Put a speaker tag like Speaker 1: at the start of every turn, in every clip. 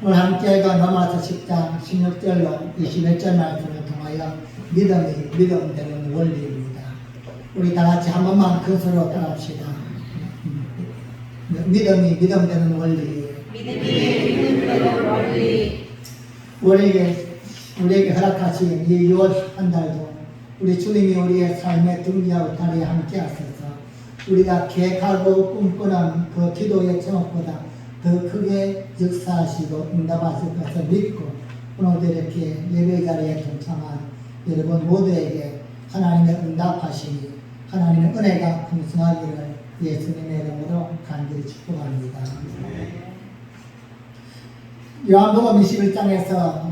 Speaker 1: 오늘 함께 읽은 로마서 10장 16절로 21절 말씀을 통하여 믿음이 믿음 되는 원리입니다. 우리 다 같이 한 번만 그 소리로 따라합시다. 믿음이 믿음 되는 원리. 우리에게 허락하신 이 6월 한 달도 우리 주님이 우리의 삶의 등지와 다리에 함께 하셔서 우리가 계획하고 꿈꾸는 그 기도의 제목보다 더 크게 역사하시고 응답하실 것을 믿고 오늘도 이렇게 예배 자리에 동참한 여러분 모두에게 하나님의 응답하시니 하나님의 은혜가 풍성하기를 예수님의 이름으로 간절히 축복합니다. 요한복음 21장에서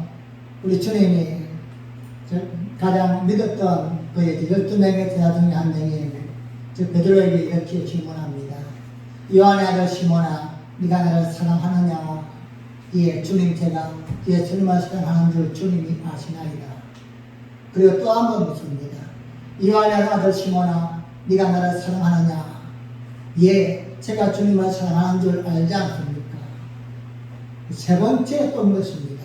Speaker 1: 우리 주님이 가장 믿었던 그의 12명의 제자 중에 한 명이 베드로에게 이렇게 질문합니다. 요한의 아들 시몬아, 네가 나를 사랑하느냐? 예, 주님, 제가 예수님을 사랑하는 줄 주님이 아시나이다. 그리고 또 한 번 묻습니다. 요한의 아들 시몬아, 네가 나를 사랑하느냐? 예, 제가 주님을 사랑하는 줄 알지 않습니까? 세 번째 또 묻습니다.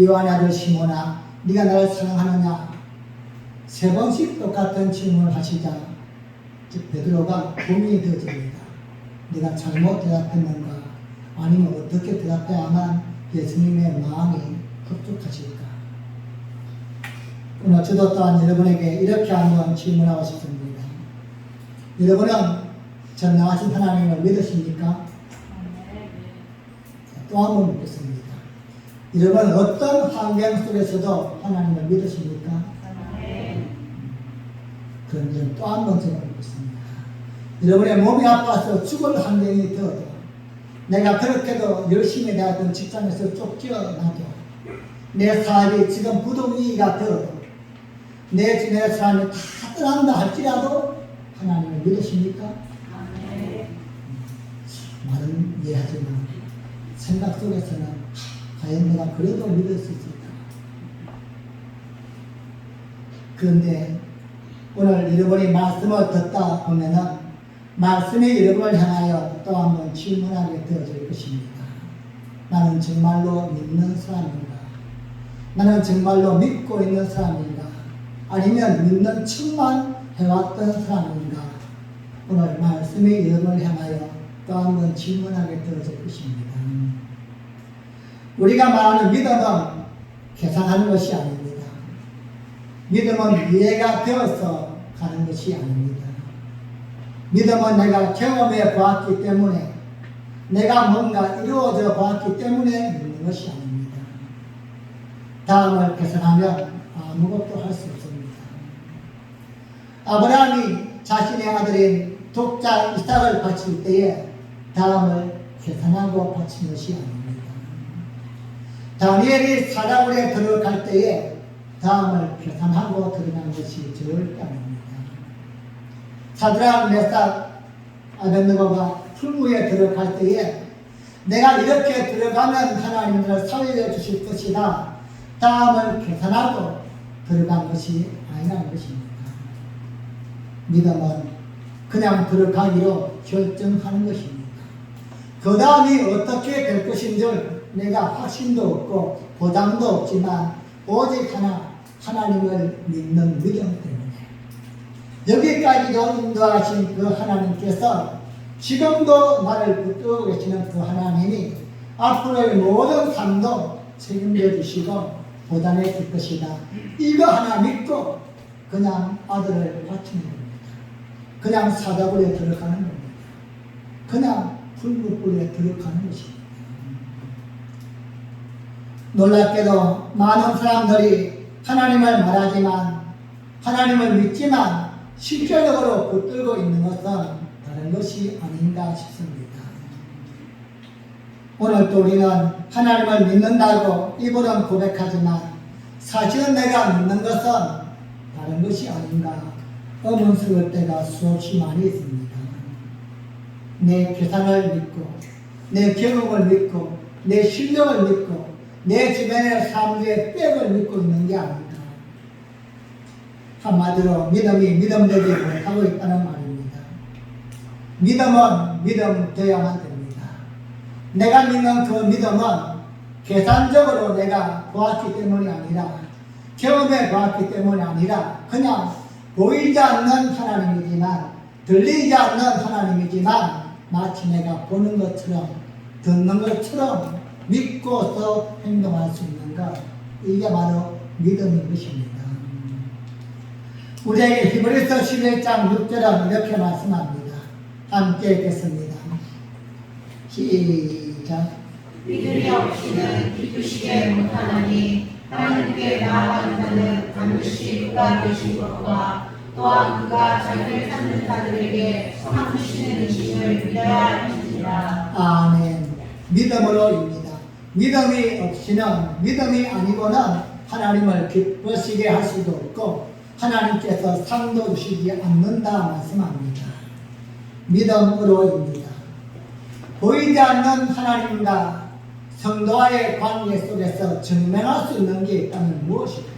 Speaker 1: 요한의 아들 시몬아, 네가 나를 사랑하느냐? 세 번씩 똑같은 질문을 하시자 베드로가 고민이 되어집니다. 내가 잘못 대답했는가? 아니면 어떻게 대답해야만 예수님의 마음이 흡족하실까? 오늘 저도 또한 여러분에게 이렇게 한번 질문하고 싶습니다. 여러분은 전능하신 하나님을 믿으십니까? 또 한 번 묻겠습니다. 여러분은 어떤 환경 속에서도 하나님을 믿으십니까? 그럼 또 한 번 제가 묻겠습니다. 여러분의 몸이 아파서 죽을 환경이 되어도 내가 그렇게도 열심히 다녔던 직장에서 쫓겨나도 내 사업이 지금 부동위기가 되어도 내 주변의 사람이 다 떠난다 할지라도 하나님을 믿으십니까? 말은 이해하지만 생각 속에서는 과연 내가 그래도 믿을 수 있을까? 그런데 오늘 여러분이 말씀을 듣다 보면은 말씀이 여러분을 향하여 또 한 번 질문하게 되어질 것입니다. 나는 정말로 믿는 사람인가? 나는 정말로 믿고 있는 사람인가? 아니면 믿는 척만 해왔던 사람인가? 오늘 말씀이 여러분을 향하여 또 한 번 질문하게 되어질 것입니다. 우리가 말하는 믿음은 계산하는 것이 아닙니다. 믿음은 이해가 되어서 가는 것이 아닙니다. 믿음은 내가 경험해 보았기 때문에 내가 뭔가 이루어져 보았기 때문에 믿는 것이 아닙니다. 다음을 계산하면 아무것도 할 수 없습니다. 아브라함이 자신의 아들인 독자 이삭을 바칠 때에 다음을 계산하고 바친 것이 아닙니다. 다니엘이 사자굴에 들어갈 때에 다음을 계산하고 들어간 것이 절대 아닙니다. 사드락, 메삭, 아벳느고가 풀무에 들어갈 때에 내가 이렇게 들어가면 하나님을 살려주실 것이다. 다음을 계산하고 들어간 것이 아니라는 것입니다. 믿음은 그냥 들어가기로 결정하는 것입니다. 그 다음이 어떻게 될 것인 줄 내가 확신도 없고 보장도 없지만 오직 하나님을 믿는 믿음 때문에 여기까지도 인도하신 그 하나님께서 지금도 나를 붙들고 계시는 그 하나님이 앞으로의 모든 삶도 책임져 주시고 보장해 줄 것이다. 이거 하나 믿고 그냥 아들을 바치는 겁니다. 그냥 사자굴에 들어가는 겁니다. 그냥 풀무불에 들어가는 것입니다. 놀랍게도 많은 사람들이 하나님을 말하지만 하나님을 믿지만 실제적으로 붙들고 있는 것은 다른 것이 아닌가 싶습니다. 오늘 또 우리는 하나님을 믿는다고 입으로는 고백하지만 사실은 내가 믿는 것은 다른 것이 아닌가 의문스러울 때가 수없이 많이 있습니다. 내 계산을 믿고 내 경험을 믿고 내 실력을 믿고 내 주변의 사람들의 백을 믿고 있는 게 아닌가. 한마디로 믿음이 믿음되지 못하고 있다는 말입니다. 믿음은 믿음 되어야만 됩니다. 내가 믿는 그 믿음은 계산적으로 내가 보았기 때문이 아니라 경험해 보았기 때문이 아니라 그냥 보이지 않는 하나님이지만 들리지 않는 하나님이지만 마치 내가 보는 것처럼 듣는 것처럼 믿고서 행동할 수 있는 것, 이게 바로 믿음인 것입니다. 우리에게 히브리서 11장 6절은 이렇게 말씀합니다. 함께 읽겠습니다. 시작.
Speaker 2: 믿음이 없이는 기쁘시게 못하나니 하나님께 나아가는 자는 반드시 그가 계신 것과 또한 그가 자기를 찾는 자들에게 상주시는 이심을 믿어야 할지니라.
Speaker 1: 아멘. 믿음으로입니다. 믿음이 없이는, 믿음이 아니고는 하나님을 기쁘시게 할 수도 없고 하나님께서 상도 주시지 않는다 말씀합니다. 믿음으로입니다. 보이지 않는 하나님과 성도와의 관계 속에서 증명할 수 있는 게 있다면 무엇일까요?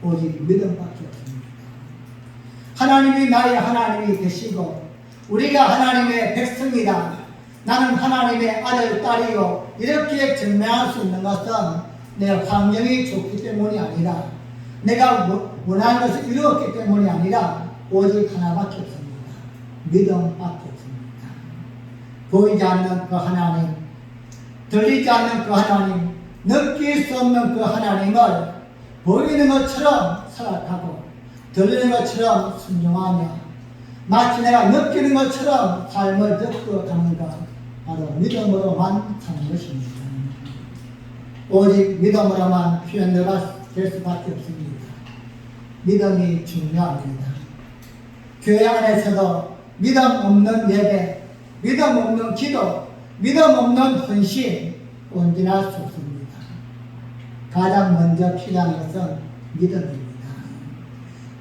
Speaker 1: 오직 믿음밖에 없습니다. 하나님이 나의 하나님이 되시고 우리가 하나님의 백성이다, 나는 하나님의 아들, 딸이요, 이렇게 증명할 수 있는 것은 내 환경이 좋기 때문이 아니라 내가 원하는 것을 이루었기 때문이 아니라 오직 하나밖에 없습니다. 믿음밖에 없습니다. 보이지 않는 그 하나님, 들리지 않는 그 하나님, 느낄 수 없는 그 하나님을 보이는 것처럼 생각하고 들리는 것처럼 순종하며 마치 내가 느끼는 것처럼 삶을 겪어가는 것, 바로 믿음으로만 사는 것입니다. 오직 믿음으로만 표현될 수밖에 없습니다. 믿음이 중요합니다. 교회 안에서도 믿음 없는 예배, 믿음 없는 기도, 믿음 없는 헌신 온전할 수 없습니다. 가장 먼저 필요한 것은 믿음입니다.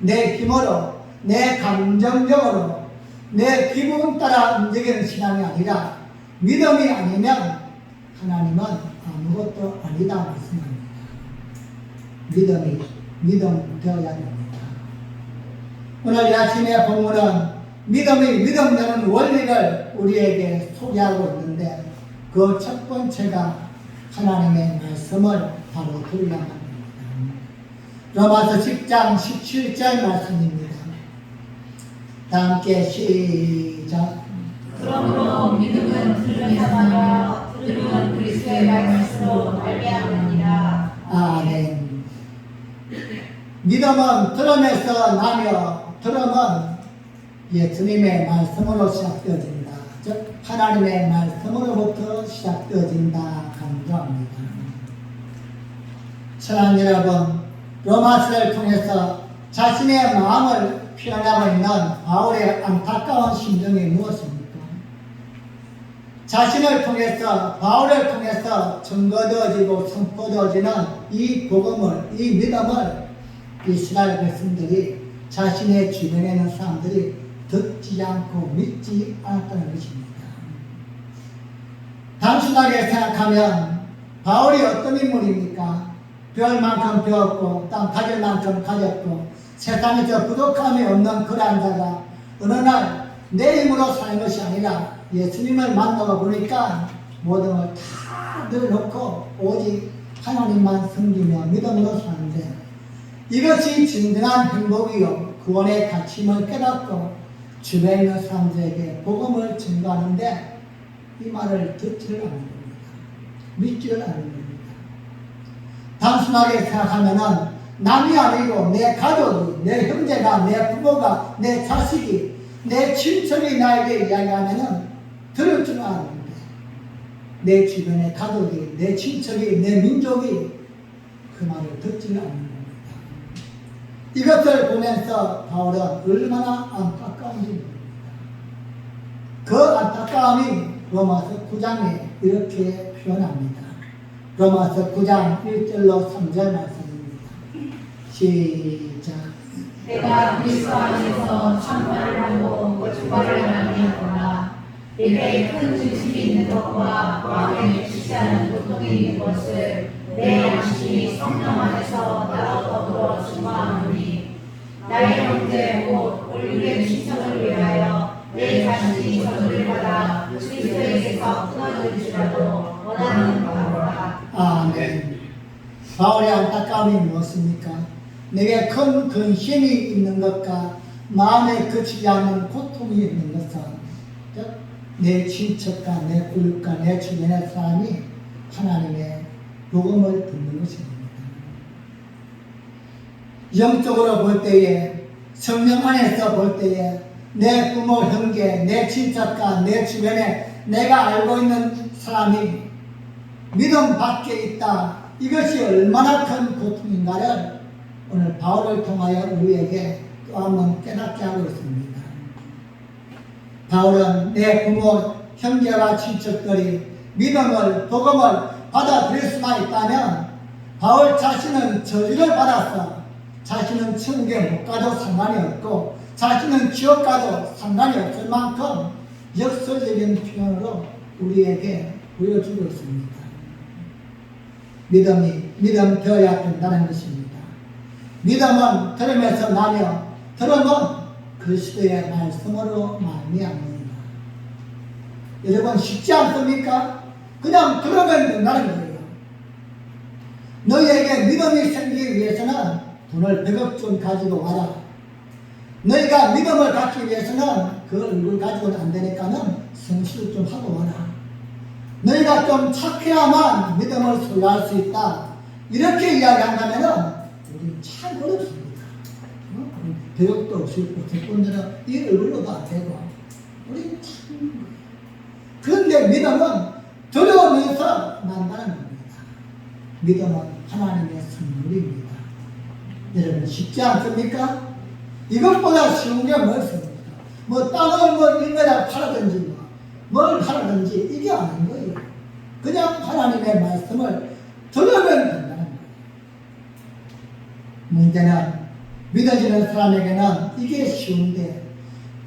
Speaker 1: 내 힘으로, 내 감정적으로, 내 기분 따라 움직이는 신앙이 아니라 믿음이 아니면 하나님은 아무것도 아니다 말씀합니다. 믿음 되어야 됩니다. 오늘 이 아침의 본문은 믿음 되는 원리를 우리에게 소개하고 있는데 그 첫 번째가 하나님의 말씀을 바로 들어야 합니다. 로마서 10장 17절 말씀입니다. 다 함께 시작.
Speaker 2: 그러므로 믿음은 들은 자마다 들은 그리스도의 말씀으로 말미암으니라.
Speaker 1: 아멘. 믿음은 들음에서 나며 들음은 예수님의 말씀으로 시작되어진다. 즉 하나님의 말씀으로부터 시작되어진다 강조합니다. 사랑하는 여러분, 로마서를 통해서 자신의 마음을 표현하고 있는 바울의 안타까운 심정이 무엇입니까? 자신을 통해서, 바울을 통해서 증거되어지고 선포되어지는 이 복음을, 이 믿음을 이스라엘 백성들이, 자신의 주변에 있는 사람들이 듣지 않고 믿지 않았다는 것입니다. 단순하게 생각하면 바울이 어떤 인물입니까? 별만큼 배웠고 땅 가질 만큼 가졌고 세상에서 부족함이 없는 그러한 자가 어느 날 내 힘으로 사는 것이 아니라 예수님을 만나고 보니까 모든 걸 다 내려놓고 오직 하나님만 섬기며 믿음으로 사는데 이것이 진정한 행복이요 구원의 가치임을 깨닫고 주변에 있는 사람들에게 복음을 증거하는데 이 말을 듣지를 않는 겁니다. 믿지를 않는 겁니다. 단순하게 생각하면은 남이 아니고 내 가족이, 내 형제가, 내 부모가, 내 자식이, 내 친척이 나에게 이야기하면은 들을 줄 아는데 내 주변의 가족이, 내 친척이, 내 민족이 그 말을 듣지를 않는 겁니다. 이것을 보면서 바울은 얼마나 안타까운지 모릅니다. 그 안타까움이 로마서 9장에 이렇게 표현합니다. 로마서 9장 1절로 3절 말씀입니다. 시작.
Speaker 2: 내가 그리스도 안에서 참말을 하고 거짓말을 아니하거나 내게 큰 증심이 있는 것과 마음에 지지 않은 고통이 있는 것을 내 양심이 성령 안에서 나로 더불어 증거하노니 나의 형제 곧 올류의 친척을 위하여 내 자신이 저주를 받아 그리스도에게서 끊어질 줄
Speaker 1: 아멘. 바울의 안타까움이 무엇입니까? 내게 큰 근심이 있는 것과 마음에 그치지 않는 고통이 있는 것은 즉 내 친척과 내 구육과 내 주변의 사람이 하나님의 복음을 듣는 것입니다. 영적으로 볼 때에, 성령 안에서 볼 때에 내 부모, 형제, 내 친척과 내 주변에 내가 알고 있는 사람이 믿음 밖에 있다. 이것이 얼마나 큰 고통인가를 오늘 바울을 통하여 우리에게 또 한번 깨닫게 하고 있습니다. 바울은 내 부모, 형제와 친척들이 믿음을, 복음을 받아들일 수만 있다면 바울 자신은 저주를 받아서 자신은 천국에 못 가도 상관이 없고 자신은 지옥 가도 상관이 없을 만큼 역설적인 표현으로 우리에게 보여주고 있습니다. 믿음 되어야 된다는 것입니다. 믿음은 들음에서 나며 들음은 그리스도의 말씀으로 말미암습니다. 여러분 쉽지 않습니까? 그냥 들으면 된다는 거예요. 너희에게 믿음이 생기기 위해서는 돈을 100억 좀 가지고 와라. 너희가 믿음을 갖기 위해서는 그 얼굴 가지고는 안 되니까는 성실을 좀 하고 와라. 너희가 좀 착해야만 믿음을 소유할 수 있다. 이렇게 이야기한다면은 우리는 참 어렵습니다. 100억도 없을 분들은 이 얼굴로도 안 되고 우리는 참 그런데 믿음은 들어오면서 난다는 겁니다. 믿음은 하나님의 선물입니다. 여러분 쉽지 않습니까? 이것보다 쉬운 게 뭐였습니까? 뭐 땅을 뭐 일매라 팔아든지 뭘 하라든지 이게 아닌 거예요. 그냥 하나님의 말씀을 들으면 된다는 거예요. 문제는 믿어지는 사람에게는 이게 쉬운데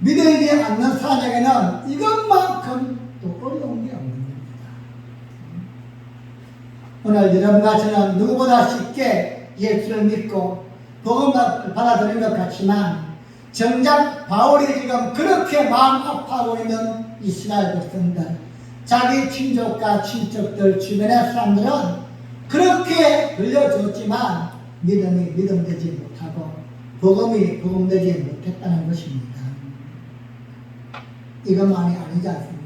Speaker 1: 믿어지지 않는 사람에게는 이것만큼 또 어려운 게 없는 겁니다. 오늘 여러분과 저는 누구보다 쉽게 예수를 믿고 복음을 받아들인 것 같지만 정작 바울이 지금 그렇게 마음 아파하고 있는 이스라엘 백성들, 자기 친족과 친척들 주변의 사람들은 그렇게 들려줬지만 믿음이 믿음되지 못하고 복음이 복음되지 못했다는 것입니다. 이것만이 아니지 않습니까?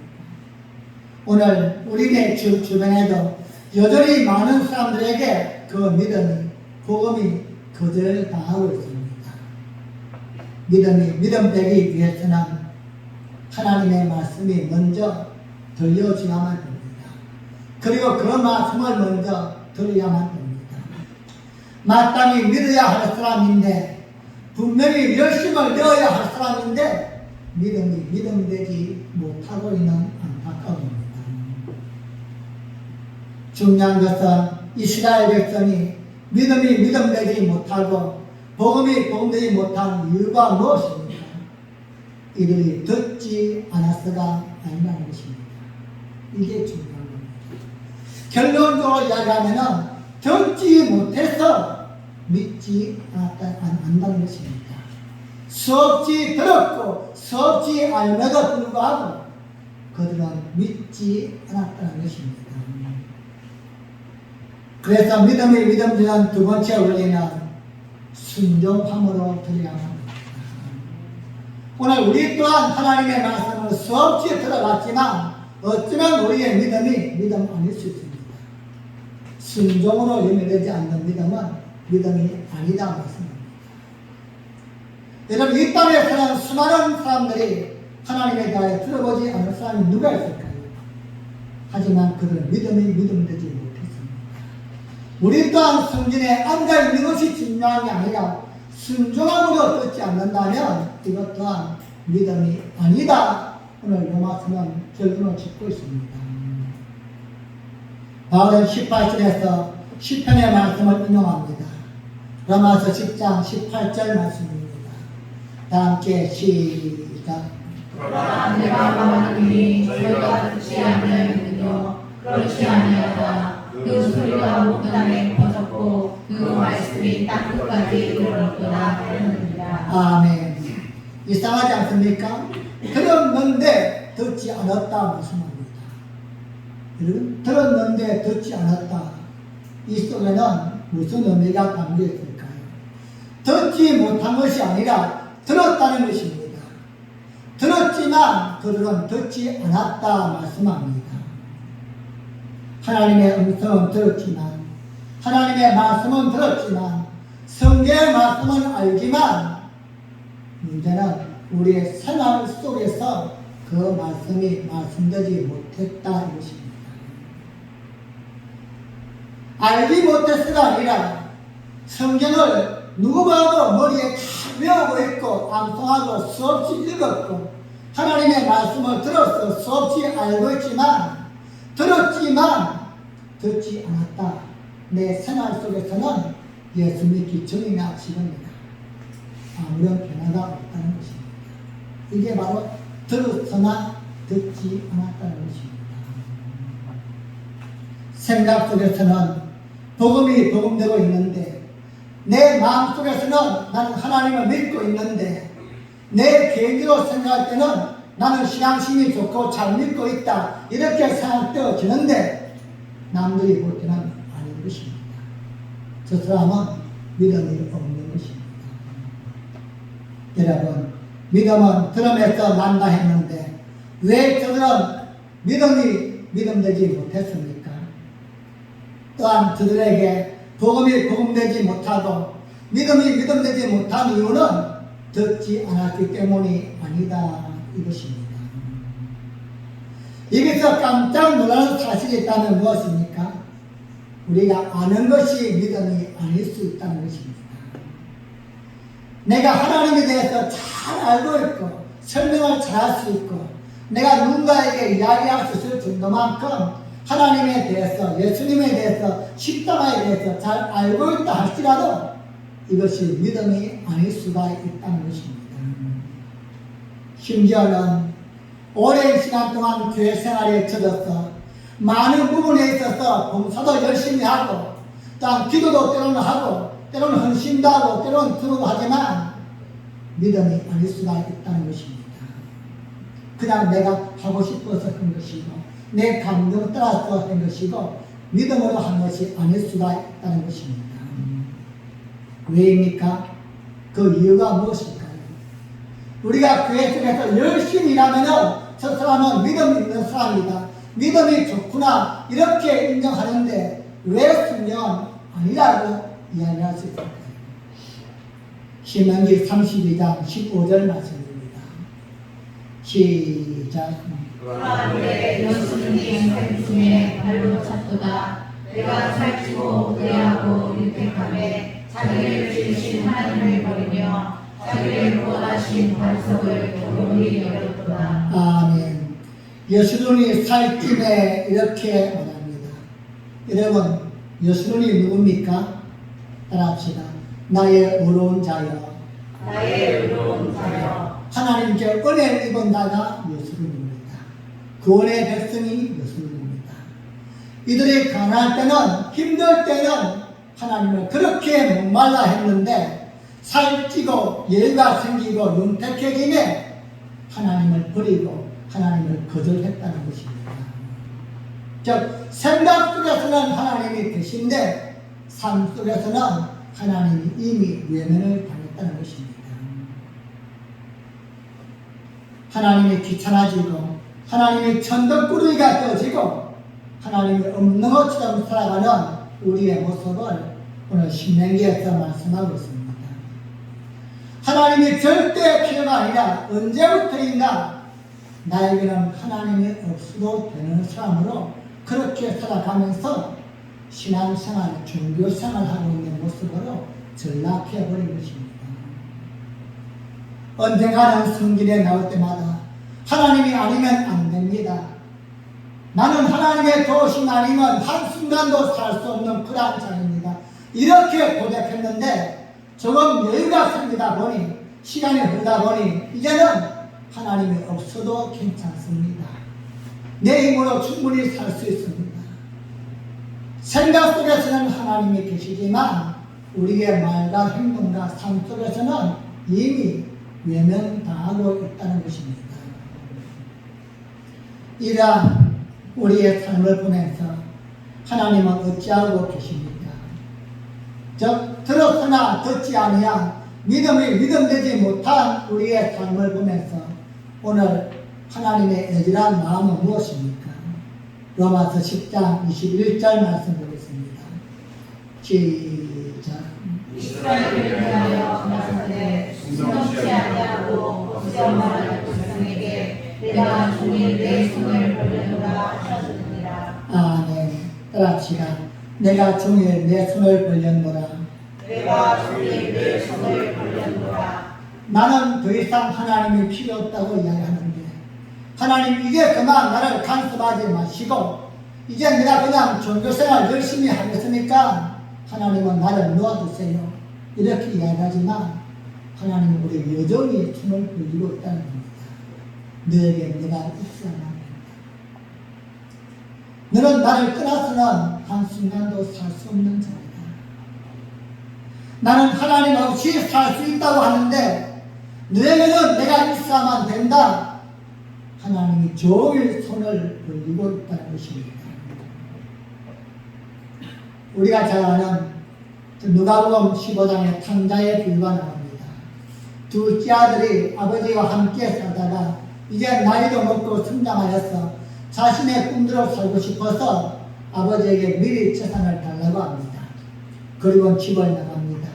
Speaker 1: 오늘 우리네 주변에도 여전히 많은 사람들에게 그 믿음이 복음이 거절당하고 있습니다. 믿음 되기 위해서는 하나님의 말씀이 먼저 들려줘야만 됩니다. 그리고 그 말씀을 먼저 들어야만 됩니다. 마땅히 믿어야 할 사람인데 분명히 열심을 내어야 할 사람인데 믿음이 믿음되지 못하고 있는 안타까움입니다. 중요한 것은 이스라엘 백성이 믿음이 믿음되지 못하고 복음이 복음되지 못한 이유가 무엇입니까? 이들이 듣지 않았어가 아니라는 것입니다. 이게 중요한 겁니다. 결론적으로 이야기하면 듣지 못해서 믿지 않는다는 것입니다. 수없이 들었고 수없이 알매도 불구하고 그들은 믿지 않았다는 것입니다. 그래서 믿음이 믿음되는 두 번째 원리는 순종함으로 드려야만 합니다. 오늘 우리 또한 하나님의 말씀을 수없이 들어봤지만 어쩌면 우리의 믿음이 믿음 아닐 수 있습니다. 순종으로 연결되지 않는 믿음은 믿음이 아니다 말씀입니다. 여러분 이 땅에 사는 수많은 사람들이 하나님에 대하여 들어보지 않은 사람이 누가 있을까요? 하지만 그들은 믿음이 믿음되지 못했습니다. 우리 또한 성전에 앉아있는 것이 중요한 게 아니라 순종함으로 듣지 않는다면 이것 또한 믿음이 아니다. 오늘 로마서는 결론을 짓고 있습니다. 바울은 18절에서 시편의 말씀을 인용합니다. 로마서 10장 18절 말씀입니다. 다 함께 시작.
Speaker 2: 그러나 내가 말하는 일이 저희가 듣지 않으면요 그렇지 아니하다. 그 소리가 온 땅에 퍼졌고 그 말씀이 땅 끝까지 이르렀구나 하느니라.
Speaker 1: 아멘. 이상하지 않습니까? 들었는데 듣지 않았다 무슨 말입니다. 여러분 들었는데 듣지 않았다. 이 속에는 무슨 의미가 담겨 있을까요? 듣지 못한 것이 아니라 들었다는 것입니다. 들었지만 그들은 듣지 않았다 말씀합니다. 하나님의 음성은 들었지만, 하나님의 말씀은 들었지만, 성경의 말씀은 알지만, 문제는 우리의 생활 속에서 그 말씀이 말씀되지 못했다 이것입니다. 알지 못했어가 아니라 성경을 누구 봐도 머리에 다 외우고 있고 암송하고 수없이 읽었고 하나님의 말씀을 들어서 수없이 알고 있지만 들었지만 듣지 않았다. 내 생활 속에서는 예수 믿기 전이나 지금이나 아무런 변화가 없다는 것입니다. 이게 바로 들었으나 듣지 않았다는 것입니다. 생각 속에서는 복음이 복음되고 있는데 내 마음 속에서는 나는 하나님을 믿고 있는데 내 개인적으로 생각할 때는 나는 신앙심이 좋고 잘 믿고 있다 이렇게 생각되어지는데 남들이 볼 때는 아닌 것입니다. 저 사람은 믿음이 없는 것입니다. 여러분, 믿음은 들음에서 난다 했는데 왜 저들은 믿음되지 못했습니까? 또한 저들에게 복음이 복음되지 못하고 믿음이 믿음되지 못한 이유는 듣지 않았기 때문이 아니다 이것입니다. 여기서 깜짝 놀라는 사실이 있다면 무엇입니까? 우리가 아는 것이 믿음이 아닐 수 있다는 것입니다. 내가 하나님에 대해서 잘 알고 있고 설명을 잘할 수 있고 내가 누군가에게 이야기할 수 있을 정도만큼 하나님에 대해서 예수님에 대해서 십자가에 대해서 잘 알고 있다 할지라도 이것이 믿음이 아닐 수가 있다는 것입니다. 심지어는 오랜 시간 동안 교회 생활에 젖어서 많은 부분에 있어서 봉사도 열심히 하고 또한 기도도 때로는 하고 때로는 헌신도 하고 때로는 기도도 하지만 믿음이 아닐 수가 있다는 것입니다. 그냥 내가 하고 싶어서 한 것이고 내 감정을 따라서 한 것이고 믿음으로 한 것이 아닐 수가 있다는 것입니다. 왜입니까? 그 이유가 무엇일까요? 우리가 교회 속에서 열심히 일하면 저 사람은 믿음 있는 사람이다. 믿음이 좋구나 이렇게 인정하는데 왜 성경은 아니라고 이야기할 수 있을까요? 신명기 32장 15절 말씀입니다. 시작.
Speaker 2: 그런데 여수님 생 중에 발로 찼도다. 내가 살찌고 의하고 윤택함에 자기를 지으신 하나님을 버리며 자기를 구원하신 반석을 조용히 여겼도다. 아멘. 여수론이 살찜에 이렇게 말합니다. 여러분, 여수론이 누굽니까? 따라합시다. 나의 의로운 자여. 나의 의로운 자여. 하나님께 은혜를 입은 자가 여수론입니다. 구원의 백성이 여수론입니다. 이들이 가난할 때는 힘들 때는 하나님을 그렇게 목말라 했는데 살찌고 여유가 생기고 윤택해짐에 하나님을 버리고 하나님을 거절했다는 것입니다. 즉 생각 속에서는 하나님이 계신데 삶 속에서는 하나님이 이미 외면을 당했다는 것입니다. 하나님이 귀찮아지고 하나님이 천덕꾸러기가 떠지고 하나님이 없는 것처럼 살아가는 우리의 모습을 오늘 신명기에서 말씀하고 있습니다. 하나님이 절대 필요가 아니라 언제부터인가 나에게는 하나님이 없어도 되는 사람으로 그렇게 살아가면서 신앙생활, 종교생활하고 있는 모습으로 전락해버린 것입니다. 언젠가는 성길에 나올 때마다 하나님이 아니면 안 됩니다. 나는 하나님의 도우심 아니면 한순간도 살 수 없는 불안장입니다. 이렇게 고백했는데 조금 여유가 생기다 보니 시간이 흐르다 보니 이제는 하나님이 없어도 괜찮습니다. 내 힘으로 충분히 살 수 있습니다. 생각 속에서는 하나님이 계시지만 우리의 말과 행동과 삶 속에서는 이미 외면당하고 있다는 것입니다. 이러한 우리의 삶을 보면서
Speaker 1: 하나님은 어찌하고 계십니까? 즉 들었으나 듣지 아니한 믿음이 믿음되지 못한 우리의 삶을 보면서 오늘 하나님의 애절한 마음은 무엇입니까? 로마서 10장 21절 말씀 보겠습니다. 시작.
Speaker 2: 이스라엘을 위하여 나서되 순종치 아니하고 부정하는 백성에게 내가 종일 내 손을 벌려노라 하셨느니라.
Speaker 1: 아멘. 따라합시다. 내가 종일 내 손을 벌렸노라.
Speaker 2: 내가 종일 내 손을 벌려노라.
Speaker 1: 나는 더 이상 하나님이 필요 없다고 이야기하는데 하나님 이제 그만 나를 간섭하지 마시고 이제 내가 그냥 종교생활 열심히 하겠으니까 하나님은 나를 놓아주세요. 이렇게 이야기하지만 하나님은 우리 여전히 손을 벌리고 있다는 겁니다. 너에게 내가 있어야만 한다. 너는 나를 떠나서는 한순간도 살 수 없는 자이다. 나는 하나님 없이 살 수 있다고 하는데 너에게는 내가 있어야만 된다. 하나님이 종일 손을 벌리고 있다는 것입니다. 우리가 잘 아는 누가복음 15장의 탕자의 비유가 나옵니다. 둘째 아들이 아버지와 함께 살다가 이제 나이도 먹고 성장하여서 자신의 꿈대로 살고 싶어서 아버지에게 미리 재산을 달라고 합니다. 그리고 집을 나갑니다.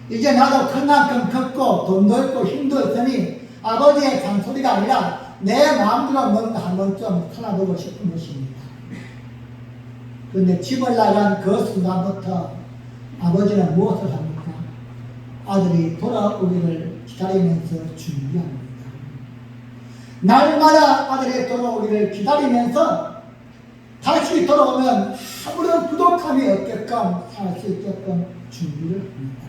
Speaker 1: 이제 나도 큰 만큼 컸고 돈도 있고 힘도 있으니 아버지의 잔소리가 아니라 내 마음대로 뭔가 한번 좀 살아보고 싶은 것입니다. 그런데 집을 나간 그 순간부터 아버지는 무엇을 합니까? 아들이 돌아오기를 기다리면서 준비합니다. 날마다 아들이 돌아오기를 기다리면서 다시 돌아오면 아무런 부족함이 없게끔 살 수 있게끔 준비를 합니다.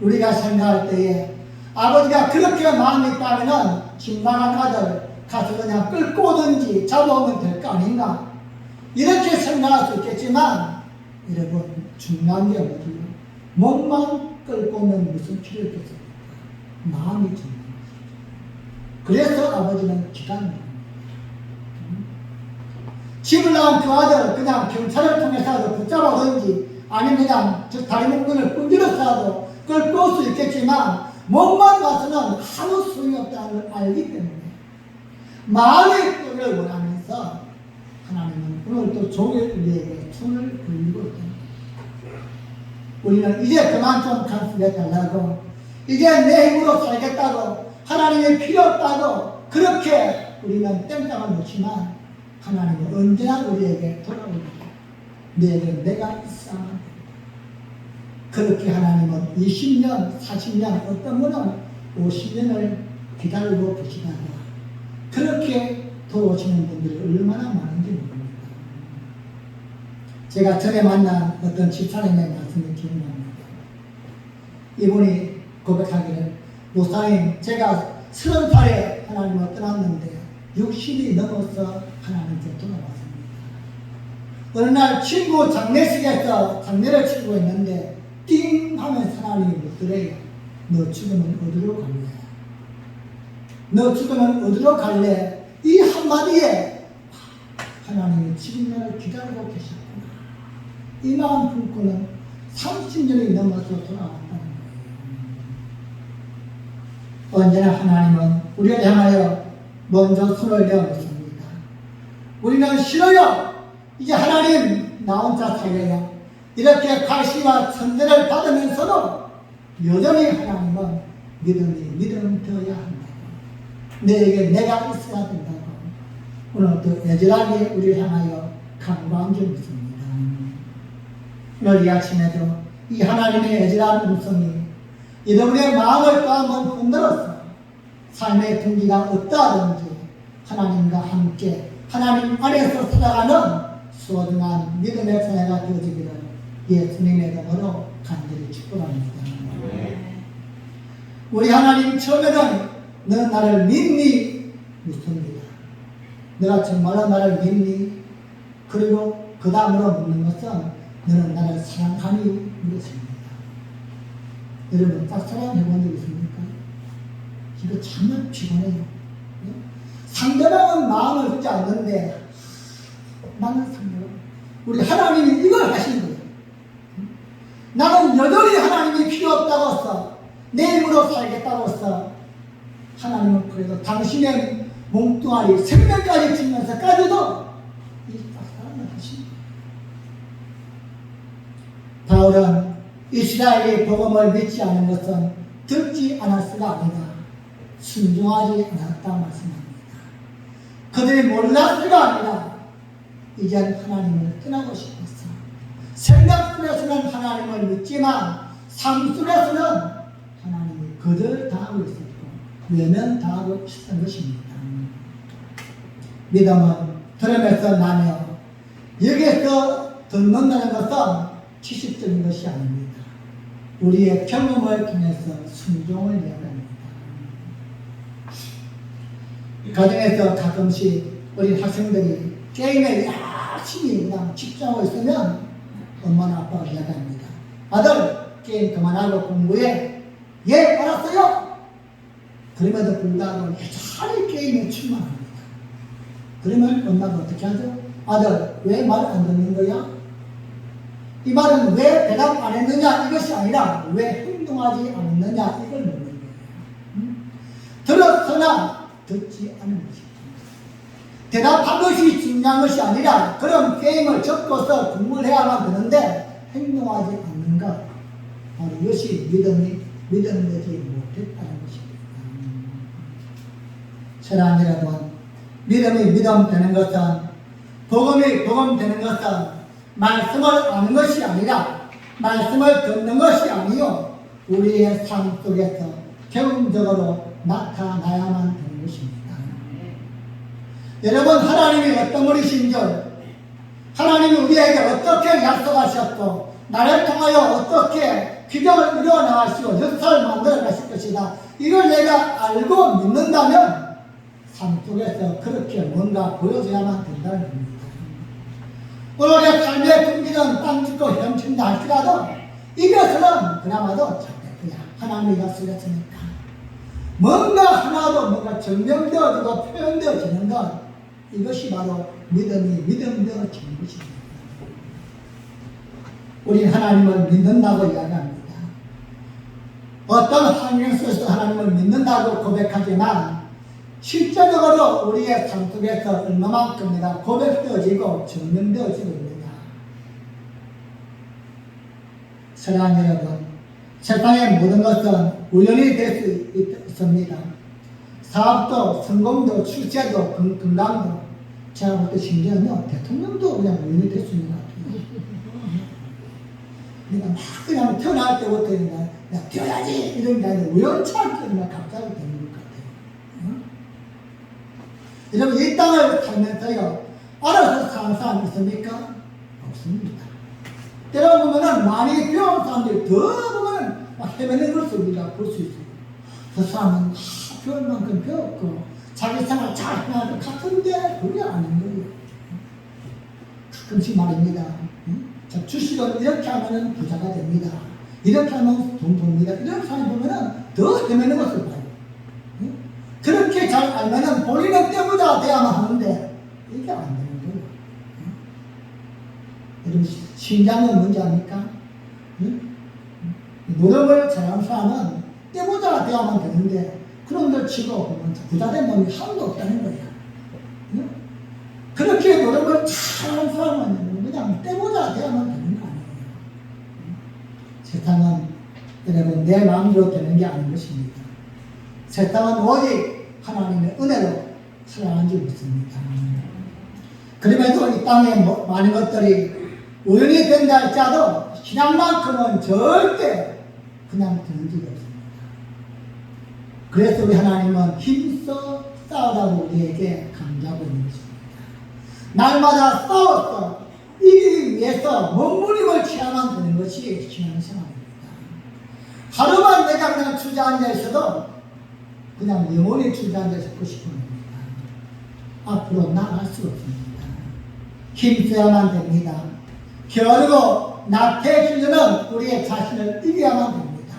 Speaker 1: 우리가 생각할 때에 아버지가 그렇게 마음이 있다면 신방한 아들 가서 그냥 끌고 오든지 잡아오면 될 거 아닌가 이렇게 생각할 수 있겠지만 여러분 중요한 게 뭐지요? 몸만 끌고 오면 무슨 필요 있겠습니까? 마음이 중요합니다. 그래서 아버지는 기다립니다. 집을 나온 그 아들 그냥 경찰을 통해서라도 붙잡아오든지 아니면 그냥 저 다리 목근을 끈질러서라도 끌고 올 수 있겠지만 몸만 가서는 아무 소용이 없다는 걸 알기 때문에 마음의 끈을 원하면서 하나님은 오늘도 종일 우리에게 손을 벌리고 있다. 우리는 이제 그만 좀 간섭해 달라고 이제 내 힘으로 살겠다고 하나님이 필요 없다고 그렇게 우리는 땡깡을 놓지만 하나님은 언제나 우리에게 돌아옵니다. 너에게 내가 있어야만 된다. 그렇게 하나님은 20년, 40년, 어떤 분은 50년을 기다리고 계시다가 그렇게 돌아오시는 분들이 얼마나 많은지 모릅니다. 제가 전에 만난 어떤 집사님의 말씀이 기억납니다. 이분이 고백하기를 목사님 제가 30살에 하나님을 떠났는데 60이 넘어서 하나님께 돌아왔습니다. 어느 날 친구 장례식에서 장례를 치르고 있는데 띵 하면 하나님이 묻더래요. 너 죽으면 어디로 갈래? 너 죽으면 어디로 갈래? 이 한마디에 하나님이 지금 나를 기다리고 계셨구나. 이 마음 품고는 30년이 넘어서 돌아왔다는 거예요. 언제나 하나님은 우리를 향하여 먼저 손을 내어놓습니다. 우리는 싫어요. 이제 하나님 나 혼자 살려요. 이렇게 과시와 천대를 받으면서도 여전히 하나님은 믿음 되어야 한다고. 너에게 내가 있어야 된다고. 오늘도 애절하게 우리를 향하여 간구한 줄 믿습니다. 오늘 이 아침에도 이 하나님의 애절한 음성이 여러분의 마음을 또 한번 흔들어서 삶의 동기가 어떠하든지 하나님과 함께 하나님 안에서 살아가는 소중한 믿음의 자녀가 되어지기를 예수님의 이름으로 간절히 축복합니다. 우리 하나님 처음에는 너는 나를 믿니? 묻습니다. 내가 정말로 나를 믿니? 그리고 그 다음으로 묻는 것은 너는 나를 사랑하니? 묻습니다. 여러분 딱 사랑해 본 적 있습니까? 이거 정말 피곤해요. 상대방은 마음을 듣지 않는데 나는 상대방 우리 하나님이 이걸 하시는 거예요. 나는 여전히 하나님이 필요 없다고 했어. 내 힘으로 살겠다고 했어. 하나님은 그래도 당신의 몸뚱아리 생명까지 주면서까지도 이 사람을 하신 거예요. 바울은 이스라엘의 복음을 믿지 않은 것은 듣지 않았으가 아니다. 순종하지 않았다 말씀합니다. 그들이 몰랐으가 아니라 이젠 하나님을 떠나고 싶었어. 생각 속에서는 하나님을 믿지만 삶 속에서는 하나님이 그들 당하고 있었고 외면 당하고 있었던 것입니다. 믿음은 들음에서 나며 여기에서 듣는다는 것은 지식적인 것이 아닙니다. 우리의 경험을 통해서 순종을 이야기합니다. 가정에서 가끔씩 우리 학생들이 게임에 열심히 그냥 집중하고 있으면 엄마나 아빠가 이야기합니다. 아들 게임 그만하고 공부해. 예 알았어요. 그럼에도 불구하고 여전히 게임에 충만합니다. 그러면 엄마가 어떻게 하죠? 아들 왜 말 안 듣는 거야? 이 말은 왜 대답 안 했느냐 이것이 아니라 왜 행동하지 않느냐 이걸 묻는 거예요. 들었으나 듣지 않은 것입니다. 대답한 것이 중요한 것이 아니라 그런 게임을 접고서 공부를 해야만 되는데 행동하지 않는 것 바로 이것이 믿음되지 못했다는 것입니다. 사랑하는 여러분, 믿음이 믿음 되는 것은 복음이 복음 되는 것은 말씀을 아는 것이 아니라 말씀을 듣는 것이 아니요 우리의 삶 속에서 경험적으로 나타나야만 되는 것입니다. 여러분 하나님이 어떤 분이신 줄 하나님이 우리에게 어떻게 약속하셨고 나를 통하여 어떻게 기적을 이루어 나가시고 역사를 만들어 가실 것이다. 이걸 내가 알고 믿는다면 삶 속에서 그렇게 뭔가 보여줘야만 된다는 겁니다. 오늘의 삶의 동기는 땅 짓고 헤엄친다 할지라도 이것은 그나마도 잘됐구나. 하나님이 약속했으니까. 뭔가 하나도 뭔가 증명되어지고 표현되어지는 것 이것이 바로 믿음이 믿음되어지는 것입니다. 우리는 하나님을 믿는다고 이야기합니다. 어떤 환경 속에서 하나님을 믿는다고 고백하지만 실제적으로 우리의 삶 속에서 얼마만큼 내가 고백되어지고 증명되어지고 있느냐. 사랑하는 여러분, 세상의 모든 것은 우연히 될 수 있습니다. 사업도, 성공도, 출세도, 건강도, 제가 볼 때 심지어는 대통령도 그냥 우연히 될 수 있는 것 같아요. 내가 막 그냥 태어날 때부터 그냥 되어야지 이런 게 아니라 우연찮게 그냥 갑자기 되는 것 같아요. 여러분 이 땅을 살면서요 알아서 사는 사람 있습니까? 없습니다. 때로 보면은 많이 배운 사람들이 더 보면은 막 헤매는 것을 우리가 볼 수 있어요. 그 사람은 배울 만큼 배웠고 자기 생활 잘 해나가는 것 같은데 그게 아닌 거예요. 가끔씩 말입니다. 자, 주식은 이렇게 하면은 부자가 됩니다. 이렇게 하면 돈 법니다. 이런 사람 보면은 더 헤매는 것을 봐요. 그렇게 잘 알면은 본인은 떼부자 돼야만 하는데 이게 안 되는 거예요. 여러분 신장은 뭔지 압니까? 노력을 잘하는 사람은 떼부자가 돼야만 되는데 그런 걸 치고 보면 부자된 놈이 하나도 없다는 거예요. 그렇게 노력을 잘하는 사람은 그냥 떼부자가 돼야만 되는 거 아니에요. 세상은 여러분 내 마음대로 되는 게 아닌 것입니다. 세상은 오직 하나님의 은혜로 살아가는 줄 믿습니다. 그럼에도 이 땅에 많은 것들이 우연히 된다 할지라도 신앙만큼은 절대 그냥 되는 적이 없습니다. 그래서 우리 하나님은 힘써 싸우라고 우리에게 강조하고 있는 것입니다. 날마다 싸워서 이기기 위해서 몸부림을 취하면 되는 것이 신앙생활입니다. 하루만 내가 그냥 주저앉아 있어도 그냥 영원히 주저앉아 있고 싶은 겁니다. 앞으로 나갈 수 없습니다. 힘써야만 됩니다. 겨루고 나태해지려면 우리의 자신을 이겨야만 됩니다.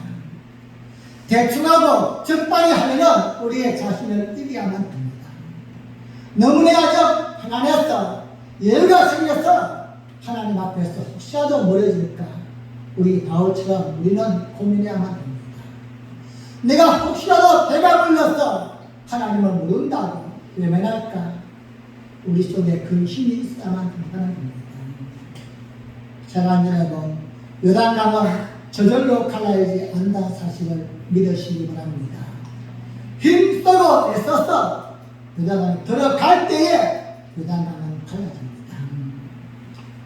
Speaker 1: 대충하고 적당히 하려면 우리의 자신을 이겨야만 됩니다. 너무나 편안해서 여유가 생겨서 하나님 앞에서 혹시라도 멀어질까? 우리 바울처럼 우리는 고민해야만 됩니다. 내가 혹시라도 배가 불러서 하나님을 모른다고 외면할까? 우리 속에 그 힘이 있어야만 된다는 겁니다. 사랑하는 여러분, 요단강은 저절로 갈라지지 않는다는 사실을 믿으시기 바랍니다. 힘쓰고 애써서 요단강에 들어갈 때에 요단강은 갈라집니다.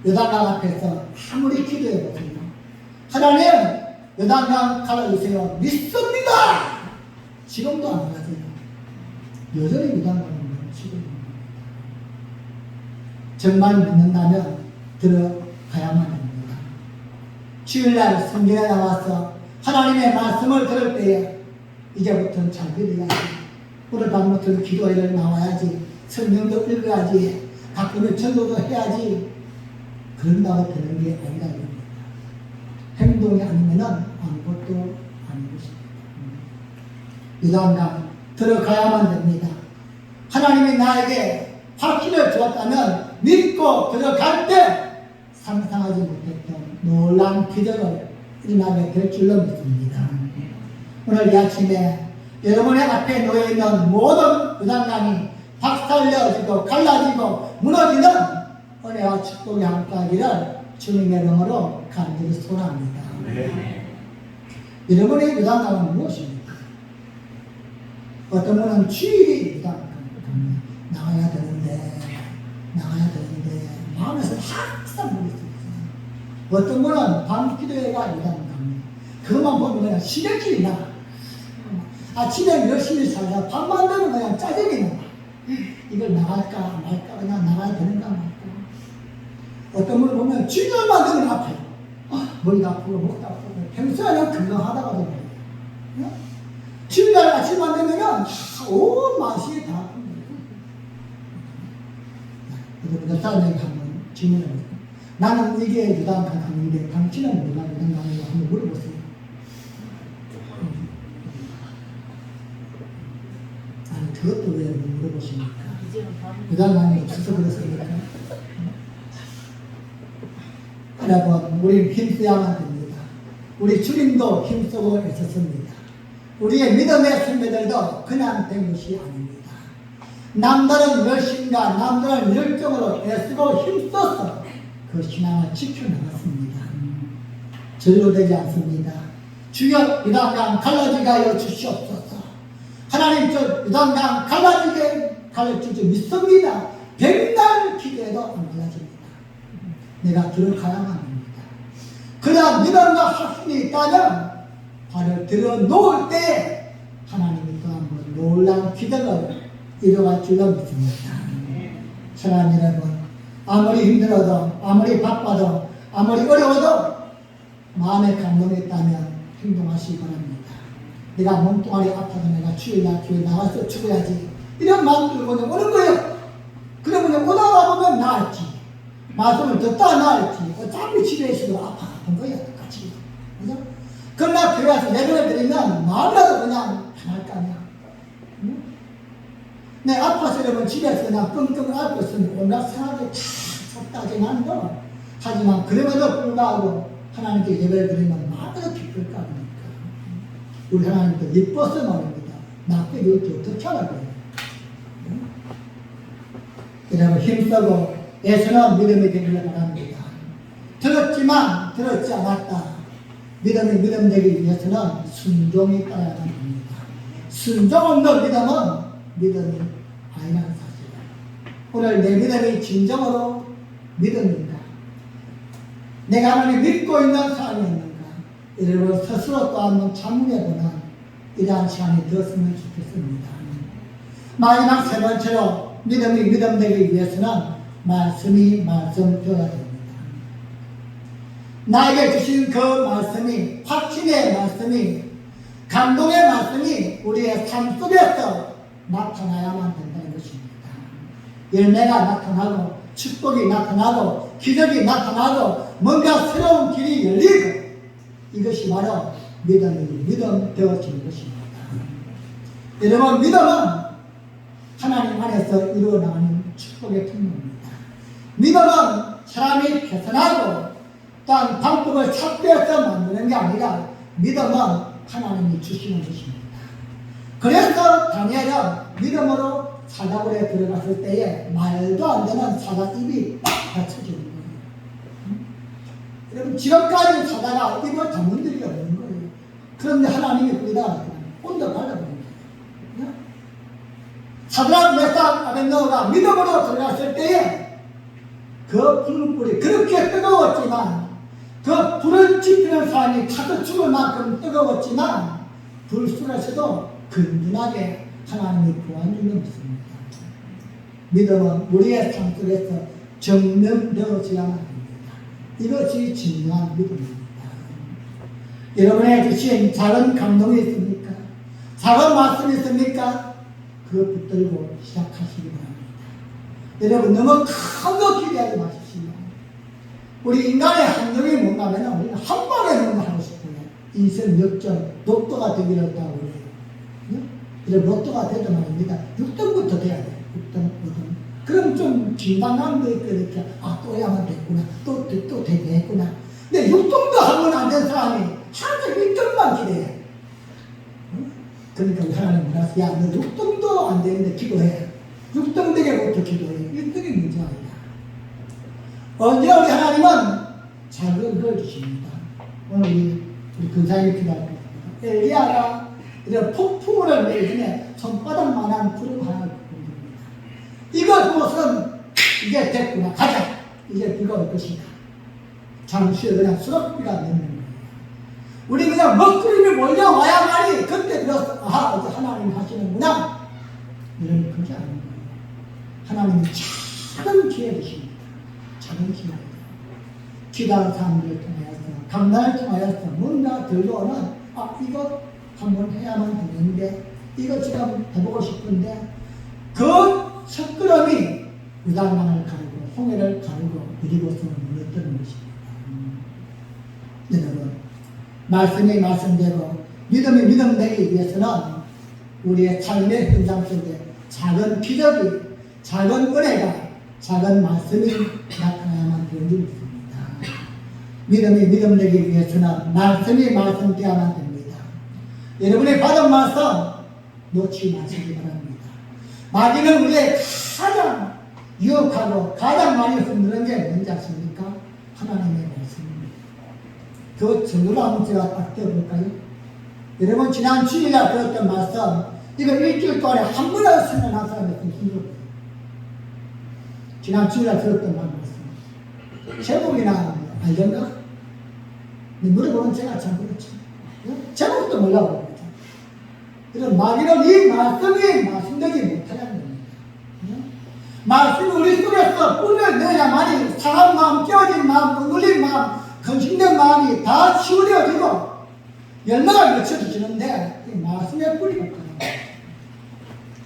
Speaker 1: 요단강 앞에서 아무리 기도해보세요. 하나님, 요단강 갈라주세요. 믿습니다. 지금도 안 가세요. 여전히 요단강은 넘치고 있습니다. 정말 믿는다면 들어가야만 합니다. 주일날 성경에 나와서 하나님의 말씀을 들을 때에 이제부터는 잘 들어야지. 오늘 밤부터 기도회를 나와야지. 성경도 읽어야지. 가끔은 전도도 해야지. 그런다고 되는 게 아니라 행동이 아니면은 아무것도 아닌 것입니다. 요단강 들어가야만 됩니다. 하나님이 나에게 확신을 주었다면 믿고 들어갈 때 상상하지 못했던 놀라운 기적을 일어나게 될 줄로 믿습니다. 오늘 이 아침에 여러분의 앞에 놓여있는 모든 요단강이 박살내어지고 갈라지고 무너지는 은혜와 축복이 함께하기를 주님의 이름으로 간절히 소원합니다. 여러분의 요단강은 무엇입니까? 어떤 분은 주일이 요단강 나가야 되는데 마음에서 항상 물이 있어요. 어떤 분은 밤 기도회가 요단강 그것만 보면 그냥 시력질이 나. 아침에 열심히 살다 밤만 되면 그냥 짜증이 나. 이걸 나갈까 말까 그냥 나가야 되는가 말까. 어떤 분을 보면 주일만 되면 아파요. 머리가 아프고 목도 아프고 평소에는 건강하다가도 말이에요. 주일날 아침만 되면 온 맛이 다 아픕니다. 여러분 사람에게 한번 질문해보세요. 나는 이게 요단강 가는데 당신은 뭐가 요단강이라고 한번 물어보세요. 아니 그것도 왜 물어보십니까? 요단강이 없어서 그렇습니까? 여러분, 우리 힘써야만 됩니다. 우리 주님도 힘쓰고 애썼습니다. 우리의 믿음의 선배들도 그냥 된 것이 아닙니다. 남다른 열심과 남다른 열정으로 애쓰고 힘써서 그 신앙을 지켜나갔습니다. 저절로 되지 않습니다. 주여 요단강 갈라지게 하여 주시옵소서. 하나님 저 요단강 갈라지게 갈라질 줄 믿습니다. 백날 기도해도 안 갈라집니다. 내가 들어가야만 합니다. 그러나 믿음과 확신이 있다면 발을 들어놓을 때 하나님이 또 한 번 놀라운 기적을 이루어갈 줄로 믿습니다. 사랑하는 여러분, 아무리 힘들어도 아무리 바빠도 아무리 어려워도 마음에 감동이 있다면 행동하시기 바랍니다. 내가 몸뚱아리 아파도 내가 주일날 교회 나가서 죽어야지 이런 마음 들고 오는 거예요. 그러면 오다가 보면 나을지 말씀을 듣다 나을지 어차피 집에서도 아픈 거예요. 똑같이. 그죠? 그러나 교회 와서 예배를 드리면 마음이라도 그냥 편할 거 아니야. 응? 내 아파서 여러분 집에서 그냥 끙끙 앓고 있으면 온갖 생각이 다 섭다지만 거. 하지만 그럼에도 불구하고 하나님께 예배를 드리면 마음에도 기쁠 거 아닙니까? 우리 하나님도 예뻐서 말입니다. 나쁘게 이렇게 어떻게 하라고요? 응? 여러분 힘쓰고 애쓰는 믿음이 되기를 바랍니다. 들었지만 들었지 않았다. 믿음이 믿음 되기 위해서는 순종이 따라야 합니다. 순종 없는 믿음은 믿음이 아니라는 사실. 오늘 내 믿음이 진정으로 믿음인가? 내가 하나님 믿고 있는 사람이었는가? 여러분 스스로 또 한번 참문해보는 이러한 시간이 되었으면 좋겠습니다. 마지막 세 번째로 믿음이 믿음 되기 위해서는 말씀이 말씀되어야 됩니다. 나에게 주신 그 말씀이 확신의 말씀이 감동의 말씀이 우리의 삶 속에서 나타나야만 된다는 것입니다. 열매가 나타나고 축복이 나타나고 기적이 나타나고 뭔가 새로운 길이 열리고 이것이 바로 믿음이 믿음 되어지는 것입니다. 여러분 믿음은 하나님 안에서 이루어나가는 축복의 통로입니다. 믿음은 사람이 개선하고 또한 방법을 찾기 위해서 만드는 게 아니라 믿음은 하나님이 주시는 것입니다. 그래서 다니엘은 믿음으로 사자굴에 들어갔을 때에 말도 안 되는 사자 입이 빡 닫혀지는 거예요. 여러분 지금까지 사자가 입을 닫는 적이 없는 거예요. 그런데 하나님이 거기다 혼자 발라버린 거예요. 사드락 메삭 아벤노가 믿음으로 들어갔을 때에 그 불불이 그렇게 뜨거웠지만 그 불을 지피는 사람이 타서 죽을 만큼 뜨거웠지만 불 속에서도 근근하게 하나님이 도와주는 것입니다. 믿음은 우리의 삶 속에서 정면되어져야만 합니다. 이것이 진정한 믿음입니다. 여러분의 주신 작은 감동이 있습니까? 작은 말씀이 있습니까? 그거 붙들고 시작하시기 바랍니다. 여러분 너무 큰 거 기대하지 마십시오. 우리 인간의 한정이 뭔가면 우리는 한 방에 뭔가 하고 싶어요. 인생 역전, 로또가 되기를 했다고 그래요. 이제 로또가 되도 말입니다. 6등부터 돼야 돼요. 6등, 5등. 그럼 좀 긴장감도 있고 이렇게 또 해야만 됐구나. 또 되겠구나. 근데 6등도 한 번 안 된 사람이 항상 1등만 기대해. 그러니까 하나님 말하세요. 야, 너 6등도 안 되는데 기도해. 6등 되게부터 기도해. 1등이 문제가 아니야. 언제 우리 하나님은 작은 걸 주십니다. 오늘 우리 근사님이 기도할 겁니다. 엘리야가 이런 폭풍을 내리며 손바닥만한 불을 하나 굽습니다. 이것 무엇은 이제 됐구나. 가자. 이제 비가 올 것이다. 잠시 그냥 수락비가 내는 거예요. 우리 그냥 먹구름이 몰려와야만이 그때 들어서 이제 하나님 하시는구나. 이런 그게 아닌 거예요. 하나님이 작은 기회 주십니다. 작은 기회. 기도하는 사람들을 통하여서 강단을 통하여서 뭔가 들려오는 이거 한번 해야만 되는데 이거 지금 해보고 싶은데 그 첫걸음이 유달만을 가르고 홍해를 가르고 이리고서는 물렀던 것입니다. 여러분 말씀이 말씀대로 믿음이 믿음되기 위해서는 우리의 삶의 현장 속에 작은 기적이 작은 은혜가 작은 말씀이 나타나야만 되는 줄 믿습니다. 믿음이 믿음되기 위해서는 말씀이 말씀되어야만 됩니다. 여러분이 받은 말씀 놓치지 마시기 바랍니다. 마귀는 우리의 가장 유혹하고 가장 많이 흔드는 게 뭔지 아십니까? 하나님의 말씀입니다. 그 정도로 한번 제가 딱 떼어볼까요? 여러분 지난 주일날 들었던 말씀 이거 일주일 동안에 한 번이라도 생각한 사람이 있으면 힘들어요. 지난 주일날 들었던 말씀 제목이나 알던가? 물어보면 제가 잘 모르죠. 제목도 몰라요. 그래서 마귀는 이 말씀이 말씀되지 못하냐는 겁니다. 말씀이 우리 속에서 뿔을 내야만이 상한 마음, 깨어진 마음, 눌린 마음, 건식된 마음이 다 치유되어지고 열매가 맺혀지는데 이 말씀의 뿔이 없거든요.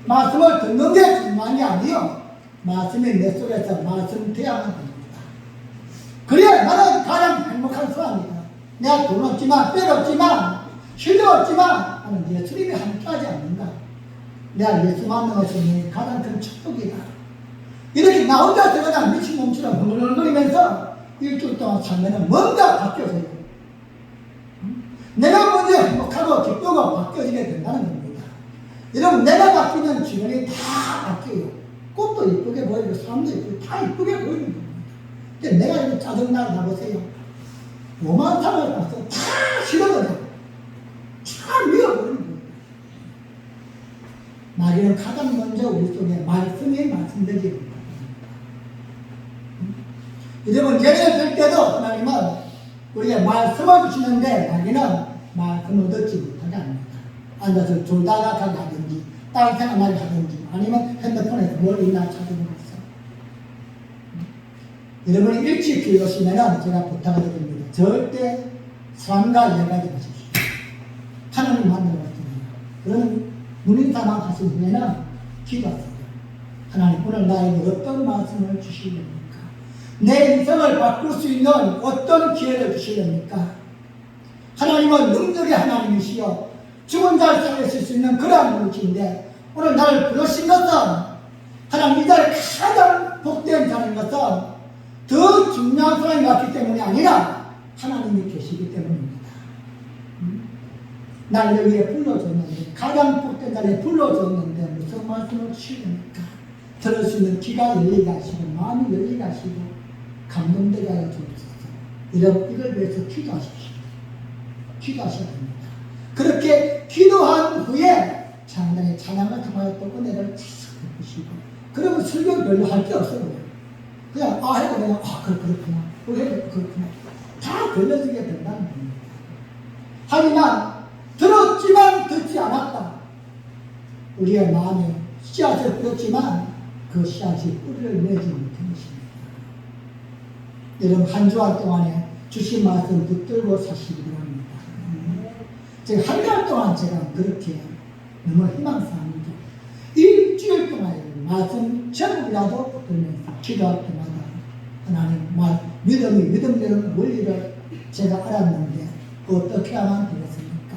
Speaker 1: 말씀을 듣는 게 중요한 게 아니요. 말씀이 내 속에서 말씀되어야만 됩니다. 그래야 나는 가장 행복한 사람이다. 내가 돈 없지만, 뼈 없지만, 실력 없지만 나는 예수님이 함께하지 않는다. 내가 예수 만난 것이 가장 큰 축복이다. 이렇게 나 혼자서 그냥 미친놈처럼 흥얼흥얼거리면서 일주일 동안 살면 뭔가 바뀌어져요. 내가 먼저 행복하고 기쁘고 바뀌어지게 된다는 겁니다. 여러분 내가 바뀌면 주변이 다 바뀌어요. 꽃도 이쁘게 보이고 사람도 이쁘게 다 이쁘게 보이는 겁니다. 근데 내가 이거 짜증나게 나보세요. 요만큼을 가서 다 싫어버려. 다 미워버리는 겁니다. 마귀는 가장 먼저 우리 속에 말씀이 말씀되지 못합니다. 여러분 예배를 들 때도 하나님은 우리의 말씀을 주시는데 마귀는 말씀을 듣지 못하게 합니다. 앉아서 졸다가 가든지 딴 생각만 하든지 아니면 핸드폰에서 머리나 찾아보고 있어요. 여러분이 일찍 교회 오시면 제가 부탁을 드립니다. 절대 사람과 이야기하지 마십시오. 하나님 만나러 왔습니다. 그런 문인사만 하신 후에는 기도하세요. 하나님 오늘 나에게 어떤 말씀을 주시렵니까? 내 인생을 바꿀 수 있는 어떤 기회를 주시렵니까? 하나님은 능력의 하나님이시여 죽은 자를 살리실 수 있는 그러한 분이신데 오늘 나를 부르신 것은 하나님 이 자리에 가장 복된 자인 것은 더 중요한 사람이 왔기 때문이 아니라 하나님이 계시기 때문입니다. 날 여기에 불러줬는데, 가장 복된 자리에 불러줬는데 무슨 말씀을 치니까 들을 수 있는 귀가 열리게 하시고 마음이 열리게 하시고 감동되게 하여 주옵소서. 여러분 이걸 위해서 기도하십시오. 기도하셔야 됩니다. 그렇게 기도한 후에 장단의 찬양을 통하여 또 은혜를 착 베푸시고, 그러면 설교 별로 할 게 없어요. 그냥 해도 그냥 그렇구나, 해도 그렇구나, 다 들려지게 된다는 겁니다. 하지만 들었지만 듣지 않았다. 우리의 마음에 씨앗을 뿌렸지만 그 씨앗이 뿌리를 내지 못한 것입니다. 여러분 한 주간 동안에 주신 말씀 붙들고 사시기 바랍니다. 제가 한 달 동안 제가 그렇게 너무 희망사항이죠. 일주일 동안 말씀 제목이라도 붙들면서 기도할 때마다 하나님 믿음되는 원리를 제가 알았는데 어떻게 하면 되겠습니까?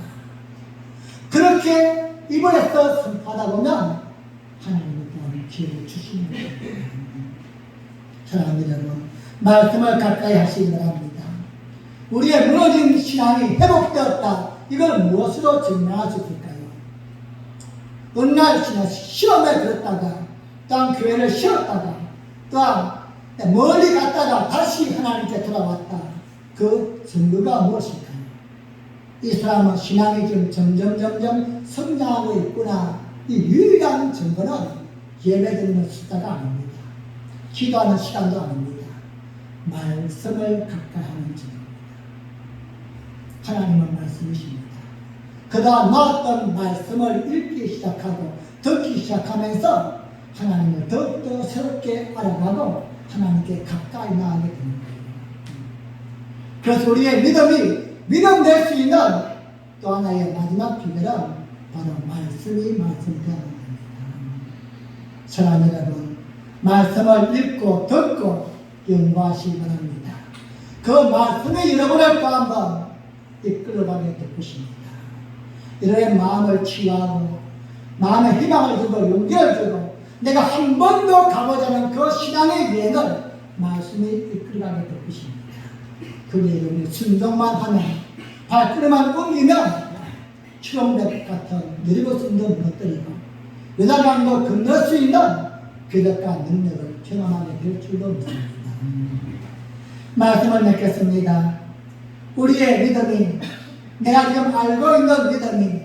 Speaker 1: 그렇게 이번에서 선포하다 보면 하나님이 또한 기회를 주시는 겁니다. 사랑하는 여러분, 말씀을 가까이 하시기 바랍니다. 우리의 무너진 신앙이 회복되었다. 이걸 무엇으로 증명할 수 있을까요? 어느 날 시험에 들었다가 또한 교회를 쉬었다가 또한 멀리 갔다가 다시 하나님께 돌아왔다. 그 증거가 무엇일까요? 이 사람은 신앙이 지금 점점 성장하고 있구나. 이 유일한 증거는 예배드리는 숫자가 아닙니다. 기도하는 시간도 아닙니다. 말씀을 가까이 하는 증거입니다. 하나님은 말씀이십니다. 그동안 나왔던 말씀을 읽기 시작하고 듣기 시작하면서 하나님을 더욱더 새롭게 알아가고 하나님께 가까이 나가게 되는 거예요. 그래서 우리의 믿음 될 수 있는 또 하나의 마지막 비결은 바로 말씀이 말씀되어야 됩니다. 사랑하는 여러분, 말씀을 읽고 듣고 연구하시기 바랍니다. 그 말씀이 여러분을 또 한번 이끌어가게 될 것입니다. 여러분의 마음을 치유하고 마음에 희망을 주고 용기를 주고 내가 한 번도 가보자는 그 신앙의 여행을 말씀이 이끌어가게 될 것입니다. 그게 여러분이 순종만 하면 발걸음만 옮기면 추론백 같은 느리고슴도 무너뜨리고 요단강도 건널 수 있는 기적과 능력을 경험하게 될 줄로 믿습니다. 말씀을 맺겠습니다. 우리의 믿음이, 내가 지금 알고 있는 믿음이,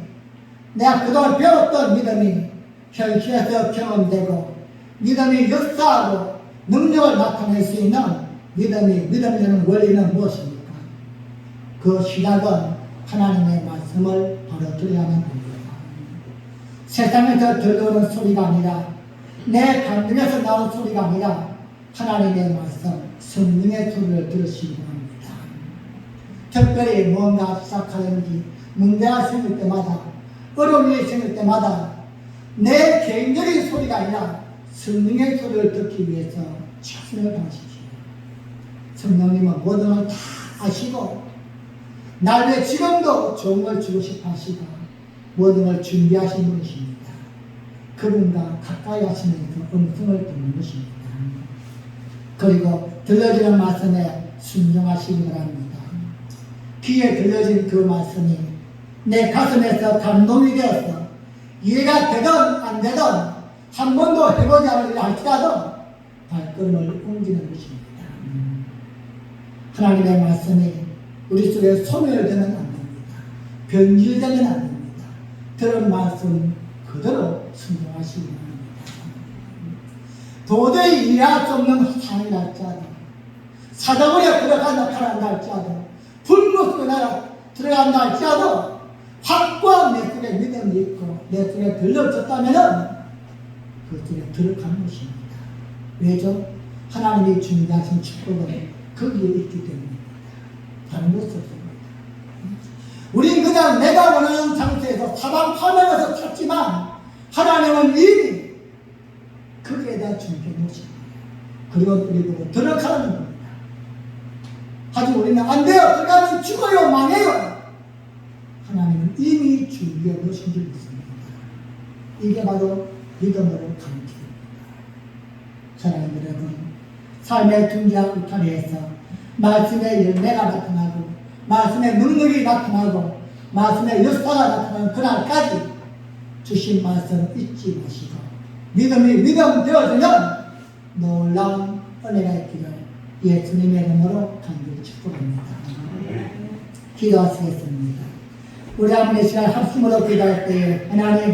Speaker 1: 내가 그동안 배웠던 믿음이 현실에서 경험되고 믿음이 역사하고 능력을 나타낼 수 있는 믿음되는 원리는 무엇입니까? 그 시작은 하나님의 말씀을 바로 들어야만 됩니다. 세상에서 들려오는 소리가 아니라 내 감정에서 나오는 소리가 아니라 하나님의 말씀, 성령의 소리를 들으시기 바랍니다. 특별히 뭔가 시작하는지 문제가 생길 때마다 어려운 일이 생길 때마다 내 개인적인 소리가 아니라 성령의 소리를 듣기 위해서 최선을 다하십시오. 성령님은 모든 걸 다 아시고 날 위해 지금도 좋은 걸 주고 싶어 하시고 모든 걸 준비하신 분이십니다. 그분과 가까이 하시면서 음성을 듣는 것입니다. 그리고 들려지는 말씀에 순종하시기 바랍니다. 귀에 들려진 그 말씀이 내 가슴에서 감동이 되어서 이해가 되든 안 되든 한 번도 해보지 않을 일 할지라도 발걸음을 옮기는 것입니다. 하나님의 말씀이 우리 속에 소멸되면 안 됩니다. 변질되면 안 됩니다. 들은 말씀 그대로 순종하시기 바랍니다. 도저히 이해할 수 없는 상황이 날지라도 사자굴에 들어간다 할지라도 불못 속에 들어간다 할지라도 확고한 내 속에 믿음이 있고 내 속에 들려졌다면 그 속에 들어가는 것입니다. 왜죠? 하나님이 준비하신 축복은 거기에 있기 때문입니다. 다른 곳이 없습니다. 우리는 그냥 내가 원하는 장소에서 사방팔방에서 찾지만 하나님은 이미 거기에다 준비해 놓으십니다. 그리고 우리도 들어가는 겁니다. 하지만 우리는 안 돼요. 들어가면 죽어요. 망해요. 하나님은 이미 준비해 놓으신 줄 믿습니다. 이게 바로 믿음으로 가는 길입니다. 사랑하는 여러분, 삶의 둥지와 울타리에서 말씀의 열매가 나타나고 말씀의 능력이 나타나고 말씀의 역사가 나타나는 그날까지 주신 말씀 잊지 마시고 믿음 되어지면 놀라운 은혜가 있기를 예수님의 이름으로 간절히 축복합니다. 기도하시겠습니다. 우리 아버지 시간 합심으로 기도할 때 하나님